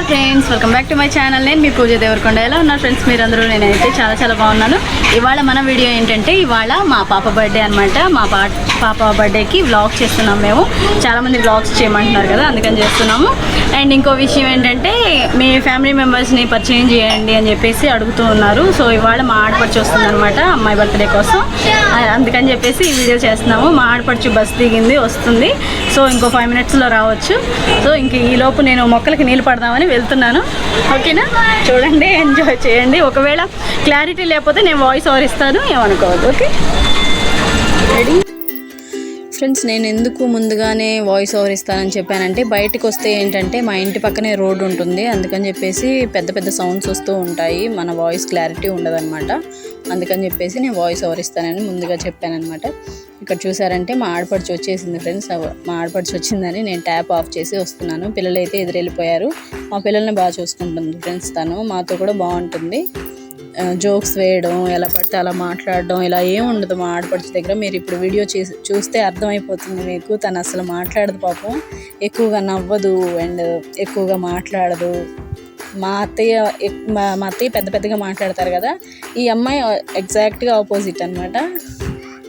Friends, welcome back to my channel. నేను మీ పూజ దేవరకొండ. ఎలా ఉన్నారు ఫ్రెండ్స్ మీరందరూ? నేనైతే చాలా బాగున్నాను. ఇవాళ మన వీడియో ఏంటంటే, ఇవాళ మా పాప బర్త్డే అనమాట. మా పాప బర్త్డేకి వ్లాగ్ చేస్తున్నాం మేము. చాలామంది వ్లాగ్స్ చేయమంటున్నారు కదా, అందుకని చేస్తున్నాము. అండ్ ఇంకో విషయం ఏంటంటే, మీ ఫ్యామిలీ మెంబర్స్ని పరిచయం చేయండి అని చెప్పేసి అడుగుతూ ఉన్నారు. సో ఇవాళ మా ఆడపడుచు వస్తుందన్నమాట అమ్మాయి బర్త్డే కోసం. అందుకని చెప్పేసి ఈ వీడియో చేస్తున్నాము. మా ఆడపడుచు బస్ దిగింది, వస్తుంది. సో ఇంకో 5 minutesలో రావచ్చు. సో ఇంక ఈలోపు నేను మొక్కలకి నీళ్ళు పడదామని వెళ్తున్నాను. ఓకేనా, చూడండి, ఎంజాయ్ చేయండి. ఒకవేళ క్లారిటీ లేకపోతే నేను వాయిస్ ఓవర్ ఇస్తాను, ఏమనుకోవద్దు. Okay ready friends. నేను ఎందుకు ముందుగానే వాయిస్ ఓవర్ ఇస్తానని చెప్పానంటే, బయటకు వస్తే ఏంటంటే మా ఇంటి పక్కనే రోడ్డు ఉంటుంది. అందుకని చెప్పేసి పెద్ద సౌండ్స్ వస్తూ ఉంటాయి, మన వాయిస్ క్లారిటీ ఉండదన్నమాట. అందుకని చెప్పేసి నేను వాయిస్ ఓవర్ ఇస్తానని ముందుగా చెప్పానమాట. ఇక్కడ చూసారంటే మా ఆడపడుచు వచ్చేసింది ఫ్రెండ్స్. మా ఆడపడుచు వచ్చిందని నేను ట్యాప్ ఆఫ్ చేసి వస్తున్నాను. పిల్లలు అయితే ఎదురెళ్ళిపోయారు. మా పిల్లల్ని బాగా చూసుకుంటుంది ఫ్రెండ్స్. తను మాతో కూడా బాగుంటుంది. జోక్స్ వేయడం, ఎలా పడితే అలా మాట్లాడడం, ఇలా ఏం ఉండదు మా ఆడపడుచు దగ్గర. మీరు ఇప్పుడు వీడియో చూస్తే అర్థమైపోతుంది మీకు. తను అసలు మాట్లాడదు పాపం. ఎక్కువగా నవ్వదు అండ్ ఎక్కువగా మాట్లాడదు. మా అత్తయ్య పెద్దగా మాట్లాడతారు కదా, ఈ అమ్మాయి ఎగ్జాక్ట్గా ఆపోజిట్ అనమాట.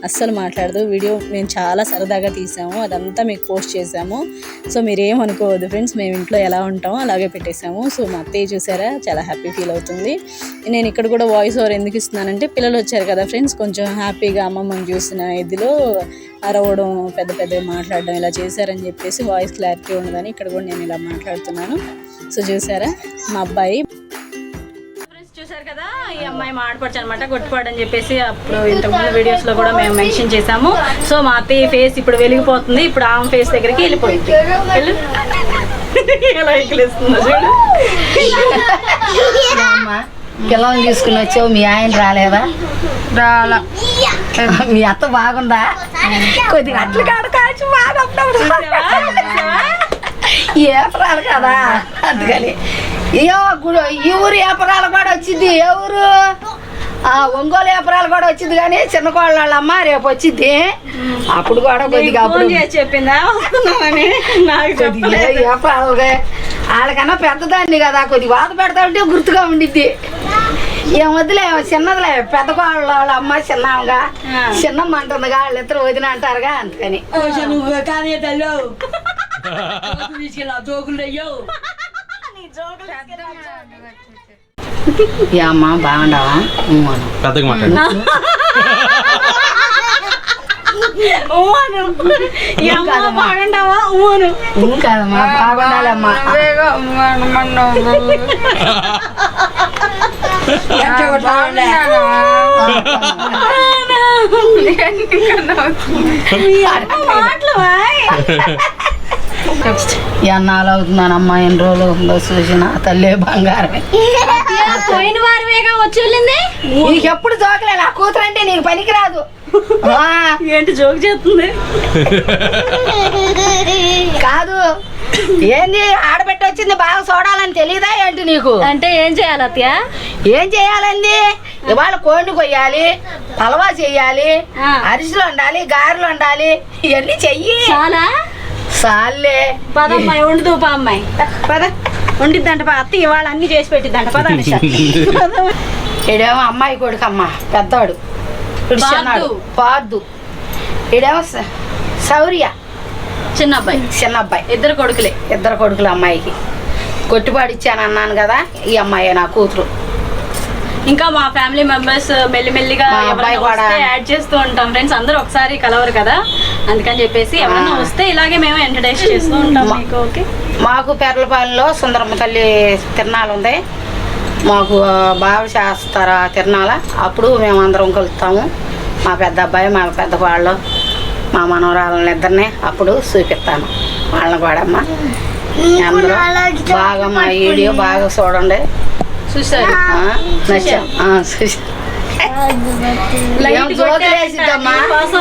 అస్సలు మాట్లాడదు. వీడియో మేము చాలా సరదాగా తీసాము, అదంతా మీకు పోస్ట్ చేసాము. సో మీరేమనుకోవద్దు ఫ్రెండ్స్, మేము ఇంట్లో ఎలా ఉంటామో అలాగే పెట్టేసాము. సో మా అత్తయ్య చూసారా, చాలా హ్యాపీ ఫీల్ అవుతుంది. నేను ఇక్కడ కూడా వాయిస్ ఓవర్ ఎందుకు ఇస్తున్నానంటే, పిల్లలు వచ్చారు కదా ఫ్రెండ్స్, కొంచెం హ్యాపీగా అమ్మమ్మని చూసిన ఇదిలో అరవడం, పెద్దగా మాట్లాడడం ఇలా చేశారని చెప్పేసి వాయిస్ క్లారిటీ ఉండదని ఇక్కడ కూడా నేను ఇలా మాట్లాడుతున్నాను. సో చూసారా మా అబ్బాయి. చూసారు కదా, ఈ అమ్మాయి మాట్లాడచ్చు అనమాట, కొట్టుకోడని చెప్పేసి అప్పుడు ఇంతకుముందు వీడియోస్లో కూడా మేము మెన్షన్ చేసాము. సో మా అత్తయ్య ఫేస్ ఇప్పుడు వెలిగిపోతుంది. ఇప్పుడు ఆమె ఫేస్ దగ్గరికి వెళ్ళిపోయింది. ఎలా ఎక్కిలేస్తుందో చూడు. పిల్లల్ని తీసుకుని వచ్చావు, మీ ఆయన రాలేదా? రాలా. మీ అత్త బాగుందా? కొద్దిగా అట్లు కాడకాచి బాగా ఏపరాలు కదా, అందుకని ఈ ఊరు ఏపరాలు కూడా వచ్చింది. ఏ ఊరు? ఒంగోలు ఏపరాలు కూడా వచ్చింది. కానీ చిన్న కోళ్ళమ్మ రేపు వచ్చింది. అప్పుడు కూడా కొద్దిగా చెప్పిందా ఏపరాలుగా వాళ్ళకన్నా పెద్దదాన్ని కదా, కొద్దిగా బాధ పెడతా ఉంటే గుర్తుగా ఉండిద్ది. ఏం వద్దులే, చిన్నదిలే. పెద్ద కోళ్ళ అమ్మ చిన్నగా చిన్నమ్మ అంటుందిగా, వాళ్ళిద్దరు వదిన అంటారుగా, అందుకని. అమ్మ బాగుండవా? బాగుండవా? కాదమ్మా, బాగుండాలమ్మా. ఎన్నాళ్ళు అవుతున్నానమ్మా, ఎన్ని రోజులు అవుతుందో చూసిన తల్లి బంగారమే. పోయిన వారమేగా వచ్చి వెళ్ళింది. నీకు ఎప్పుడు జోకలే, నా కూతురు అంటే నీకు పనికిరాదు. ఏంటి జోక్ చేస్తుంది? కాదు, ఏంది ఆడబెట్టి వచ్చింది బాగా చూడాలని తెలియదా ఏంటి నీకు? అంటే ఏం చేయాలి అత్తయ్య? ఏం చేయాలండి? ఇవాళ కోడిని కొయ్యాలి, పలవా చెయ్యాలి, అరిసెలు వండాలి, గారెలు వండాలి, ఇవన్నీ చెయ్యి. చాలా సాల్లే. పదమ్మాయి వండుతూ పా అమ్మాయి, పద. వండిద్దంట పా అత్త, ఇవాళ అన్ని చేసి పెట్టిద్దంట. పదండి. ఈడేమో అమ్మాయి కొడుకు అమ్మ, పెద్దవాడు. చిన్నాడు పార్దు. ఈడేమో శౌర్య, చిన్న అబ్బాయి. ఇద్దరు కొడుకులు అమ్మాయికి. కొట్టుపాడిచ్చాను అన్నాను కదా, ఈ అమ్మాయి నా కూతురు. ఇంకా మా ఫ్యామిలీ మెంబర్స్ మెల్లిమెల్లిగా అబ్బాయి కూడా యాడ్ చేస్తూ ఉంటాం ఫ్రెండ్స్. అందరూ ఒకసారి కలవరు కదా, అందుకని చెప్పేసి ఎవరైనా వస్తే ఇలాగే మేము ఎంటర్టైన్ చేస్తూ ఉంటాం మీకు. ఓకే, మాకు పెర్లపాలెంలో సుందరమ్మ తల్లి తిరణాలు ఉంది. మాకు బాగా చేస్తారా తిరణాల, అప్పుడు మేము అందరం కలుస్తాము. మా పెద్ద అబ్బాయి, మా పెద్ద వాళ్ళు, మా మనవరాళ్ళని ఇద్దరిని అప్పుడు చూపిస్తాను. వాళ్ళని కూడా అమ్మ అందరూ బాగా మా వీడియో బాగా చూడండి. చూసారు?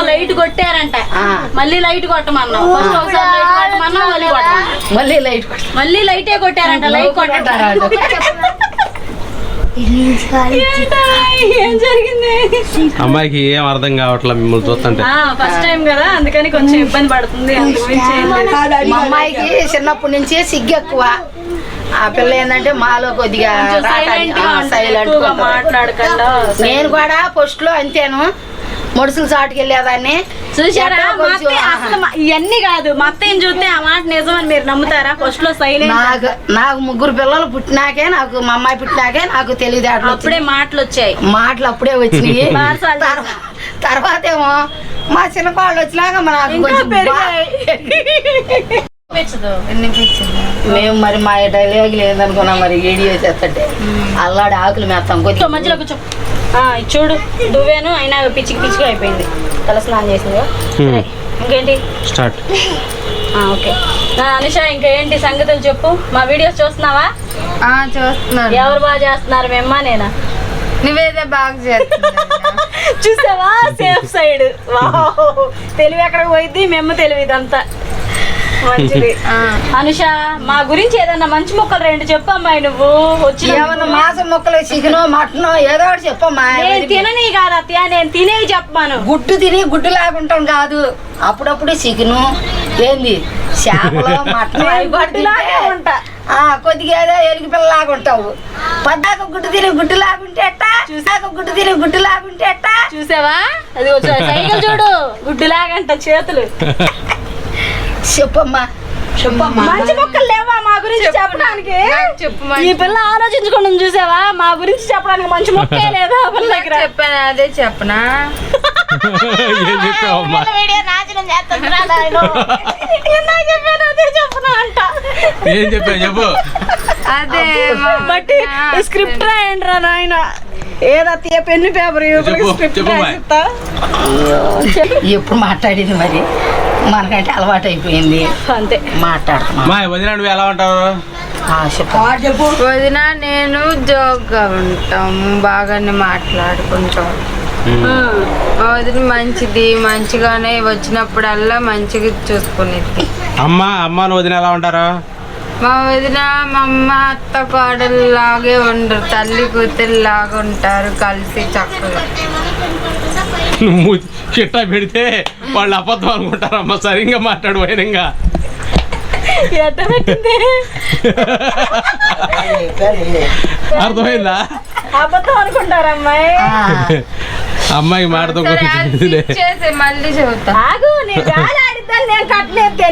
లైట్ కొట్టారంట, మళ్ళీ లైట్ కొట్టమన్నాం. మళ్ళీ లైటే కొట్టారంట. లైట్ కొట్టారు. ఏం జరిగింది? అమ్మాయికి ఏం అర్థం కావట్లేదు మిమ్మల్ని చూస్తుంటే. ఫస్ట్ టైం కదా, అందుకని కొంచెం ఇబ్బంది పడుతుంది. మా అమ్మాయికి చిన్నప్పటి నుంచి సిగ్గు ఎక్కువ. ఆ పిల్ల ఏంటంటే మాలో కొద్దిగా సైలెంట్ మాట్లాడకుండా. నేను కూడా ఫస్ట్ లో అంతేను, మొడుసులు చాటుకు వెళ్ళేదాన్ని. చూసారా అసలు ఇవన్నీ కాదు, మా అత్తయ్యని చూస్తే ఆ మాట నిజమని మీరు నమ్ముతారా? ఫస్ట్ లో సైలెంట్. నాకు 3 పిల్లలు పుట్టినాకే, నాకు మా అమ్మాయి పుట్టినాకే నాకు తెలియదు. అప్పుడే మాటలు వచ్చాయి, మాటలు అప్పుడే వచ్చినాయి. తర్వాత ఏమో మా చిన్న కాళ్ళు వచ్చినాక మేము మరి మా డైలాగ్ లేదనుకున్నాం. మరి ఏడియో చేస్తుంటే అల్లాడి ఆకులు మేస్తాం. కొంచెం మధ్యలో కూర్చో. చూడు నువ్వేను అయినా పిచ్చికి పిచ్చిగా అయిపోయింది, తల స్నానం చేసింది. ఇంకేంటి స్టార్ట్. ఓకే అనుష, ఇంకా ఏంటి సంగతులు చెప్పు. మా వీడియోస్ చూస్తున్నావా? చూస్తున్నాను. ఎవరు బాగా చేస్తున్నారు, మేమ్మా నేనా? నువ్వేదే బాగా చేస్తున్నావు. చూసావా సేఫ్ సైడ్. తెలివి ఎక్కడికి పోయింది, మేము తెలివి ఇదంతా మంచిది. అనుష, మా గురించి ఏదన్నా మంచి మొక్కలు 2 చెప్పు అమ్మాయి. నువ్వు వచ్చి ఏమన్నా మాసం మొక్కలు, చికెన్, మటన్ ఏదో ఒకటి చెప్పమ్మా. నేను తినని కాదు అత్తయ్య, నేను తినేవి చెప్పాను. గుడ్డు తిని గుడ్డు లాగుంటాం కాదు, అప్పుడప్పుడు చికెను, ఏంది చేపలు, మటన్ ఉంటా. కొద్దిగా ఏదో ఎలుగు పిల్ల లాగుంటావు. పద్దాక గుడ్డు తిని గుడ్డు లాగుంటే ఎట్టా? చూసాక గుడ్డు తిని గుడ్డు లాగుంటే ఎట్టా? చూసావా అది సైకిల్ చూడు, గుడ్డు లాగంట చేతులు. చెప్పమ్మా చెప్పమ్మా. మంచి మొక్కలు లేవా మా గురించి చెప్పడానికి? ఈ పిల్ల ఆలోచించుకుని చూసావా, మా గురించి చెప్పడానికి మంచి మొక్కే లేదా పిల్ల దగ్గర? చెప్పాను, అదే చెప్పనా? ఏం చెప్పావమ్మా? ఏం చెప్పావు చెప్పు. అదే బట్టి స్క్రిప్ట్ రాయండి రా నాయన. ఏదత్తయ్య పెన్ను పేపర్ చెప్పు. ఎప్పుడు మాట్లాడింది మరి, మనకంటే అలవాటు అయిపోయింది అంతే మాట్లాడుతున్నా. మా వదిన నువ్వు ఎలా ఉంటావు? చెప్పు. వదిన నేను జోక్గా ఉంటాము, బాగానే మాట్లాడుకుంటాం. మా వదిన మంచిది, మంచిగానే వచ్చినప్పుడల్లా మంచిగా చూసుకునేది. అమ్మ వదిన ఎలా ఉంటారు? మా వదిన మా అమ్మ అత్త కోడలాగే ఉండరు, తల్లి కూతురులాగా ఉంటారు కలిసి చక్కగా. నువ్వు చిట్టా పెడితే వాళ్ళు అబద్ధం అనుకుంటారమ్మా. సరిగ్గా మాట్లాడు వైరంగా. అర్థమైందా? అబద్ధం అనుకుంటారు అమ్మాయి. అమ్మాయికి మాటతో మళ్ళీ చెబుతా. నేను కట్టలేదు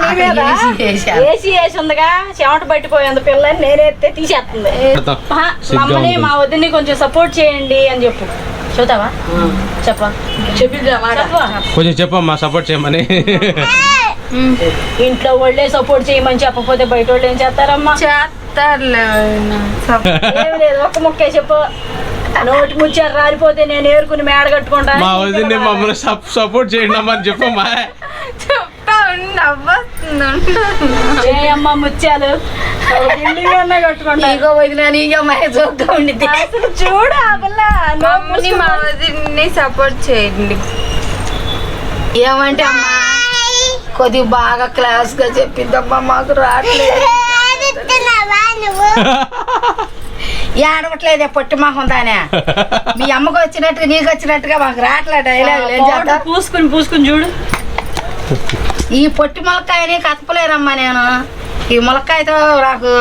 ఏసీ వేసి ఉందిగా, చెమట పట్టిపోయింది పిల్లని నేనైతే తీసేస్తుంది. మమ్మల్ని మా వదిని కొంచెం సపోర్ట్ చేయండి అని చెప్పు. చూద్దావా? చెప్పా కొంచెం చెప్పమ్మా, సపోర్ట్ చేయమని. ఇంట్లో వాళ్ళే సపోర్ట్ చేయమని చెప్పకపోతే బయట వాళ్ళు ఏం చేస్తారమ్మా? చేస్తారులే. ఏం లేదు, ఒక్క ముక్కే చెప్పు. నోటి ముచ్చారు రాలిపోతే నేను ఏరుకుని మేడ కట్టుకుంటాను. మా వదిని మమ్మల్ని సపోర్ట్ చేయండి అమ్మా అని చెప్పమ్మా. అమ్మా ముత్యాలు ఇగో వదినా నీగా జోక్గా ఉండిద్ది. అసలు చూడు ఆ పిల్ల మమ్మల్ని మా వదిని సపోర్ట్ చేయండి. ఏమంటే అమ్మా కొద్దిగా బాగా క్లాస్ గా చెప్పిందమ్మా, మాకు రావట్లేదు. ఏడవట్లేదే పొట్టి మొహం దానే. మీ అమ్మకు వచ్చినట్టుగా నీకు వచ్చినట్టుగా మాకు రావట్లే డైలాగ్. ఏం చేస్తా? పూసుకుని చూడు. ఈ పొట్టి ములక్కాయని కతపలేనమ్మా నేను. ఈ ములక్కాయతో నాకు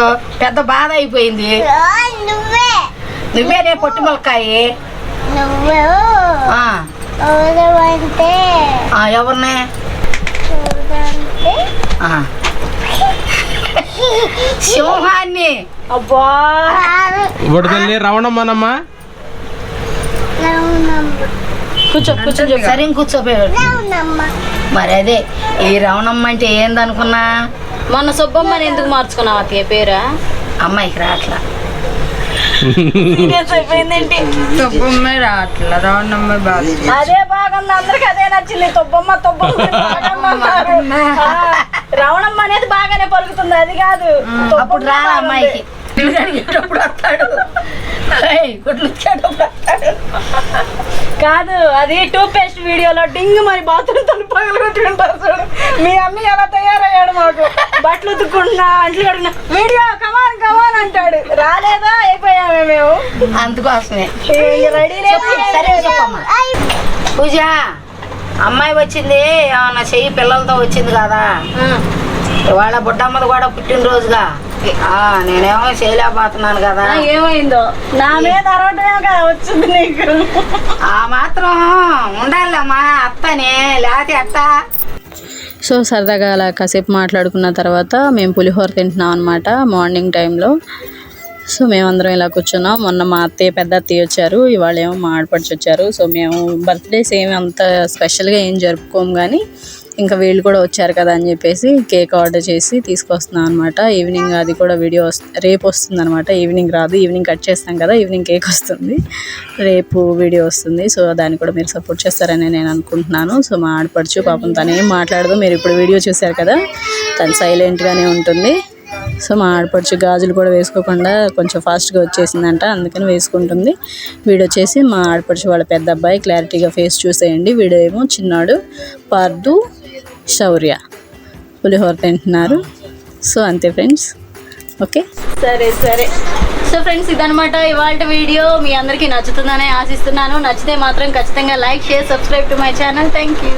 పెద్ద బాధ అయిపోయింది. నువ్వేనే పొట్టి ములక్కాయ. ఎవరినే? సింహాన్ని. అబ్బా తల్లి రవణమ్మనమ్మా. కూర్చో సరే కూర్చోపోయాడు. మరి అదే ఈ రవణమ్మ అంటే ఏందనుకున్నా? మొన్న సుబ్బమ్మని ఎందుకు మార్చుకున్నావు అత్తయ్య పేరు? అమ్మాయికి రాట్లా. అయిపోయిందేంటి? తొబ్బమ్మే రావట్లా, రౌండమ్మే బాగా. అదే బాగుంది, అందరికి అదే నచ్చింది. తొబ్బమ్మ రవణమ్మ అనేది బాగానే పలుకుతుంది, అది కాదు. అప్పుడు రా అమ్మాయికి అడిగేటప్పుడు వస్తాడు, గుడ్లు వచ్చేటప్పుడు వస్తాడు. కాదు, అది టూత్ పేస్ట్ వీడియోలో డింగ్ మరి బాత్రూమ్ తను పగలగొట్టుకుంటారు చూడు. మీ అమ్మ ఎలా తయారయ్యాడు, మాకు బట్టలు ఉతుక్కుంటున్నా అంట్లు కడుగున్నా వీడియో కమాన్ అంటాడు. రాలేదా? అయిపోయామే మేము. అందుకోసమే రెడీ సరే చెప్పమ్మా. పూజ అమ్మాయి వచ్చింది, ఏమన్నా చెయ్యి పిల్లలతో వచ్చింది కదా. ఇవాళ బుడ్డమ్మది కూడా పుట్టినరోజుగా వాళ్ళకి. నేనేమో చేయలేకపోతున్నాను కదా. ఏమైందో నా మీద అరవటమే వచ్చింది నీకు. ఆ మాత్రం ఉండాలమ్మా అత్తనే, లేకపోతే అత్త. సో సరదాగా అలా కాసేపు మాట్లాడుకున్న తర్వాత మేము పులిహోర తింటున్నాం అనమాట మార్నింగ్ టైంలో. సో మేమందరం ఇలా కూర్చున్నాం. మొన్న మా అత్తయ్య పెద్ద అత్తయ్య వచ్చారు, ఇవాళ ఏమో మా ఆడపడిచి వచ్చారు. సో మేము బర్త్డేస్ ఏమి అంత స్పెషల్గా ఏం జరుపుకోము, కానీ ఇంకా వీళ్ళు కూడా వచ్చారు కదా అని చెప్పేసి కేక్ ఆర్డర్ చేసి తీసుకొస్తున్నాం అనమాట. ఈవినింగ్ అది కూడా వీడియో రేపు వస్తుంది అనమాట. ఈవినింగ్ రాదు, ఈవినింగ్ కట్ చేస్తాం కదా, ఈవినింగ్ కేక్ వస్తుంది, రేపు వీడియో వస్తుంది. సో దాన్ని కూడా మీరు సపోర్ట్ చేస్తారని నేను అనుకుంటున్నాను. సో మా ఆడపడుచు పాపం తను ఏం మాట్లాడదు, మీరు ఇప్పుడు వీడియో చూశారు కదా, తను సైలెంట్గానే ఉంటుంది. సో మా ఆడపడుచు గాజులు కూడా వేసుకోకుండా కొంచెం ఫాస్ట్గా వచ్చేసిందంట, అందుకని వేసుకుంటుంది. వీడు వచ్చేసి మా ఆడపడుచు వాళ్ళ పెద్ద అబ్బాయి, క్లారిటీగా ఫేస్ చూసేయండి. వీడు ఏమో చిన్నాడు పార్దు, శౌర్య పులిహోర తింటున్నారు. సో అంతే ఫ్రెండ్స్, ఓకే సరే. సో ఫ్రెండ్స్ ఇదనమాట ఇవాళ వీడియో. మీ అందరికీ నచ్చుతుందని ఆశిస్తున్నాను. నచ్చితే మాత్రం ఖచ్చితంగా like, share, subscribe to my channel. Thank you.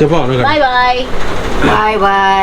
చెప్పు. Bye bye. Bye bye.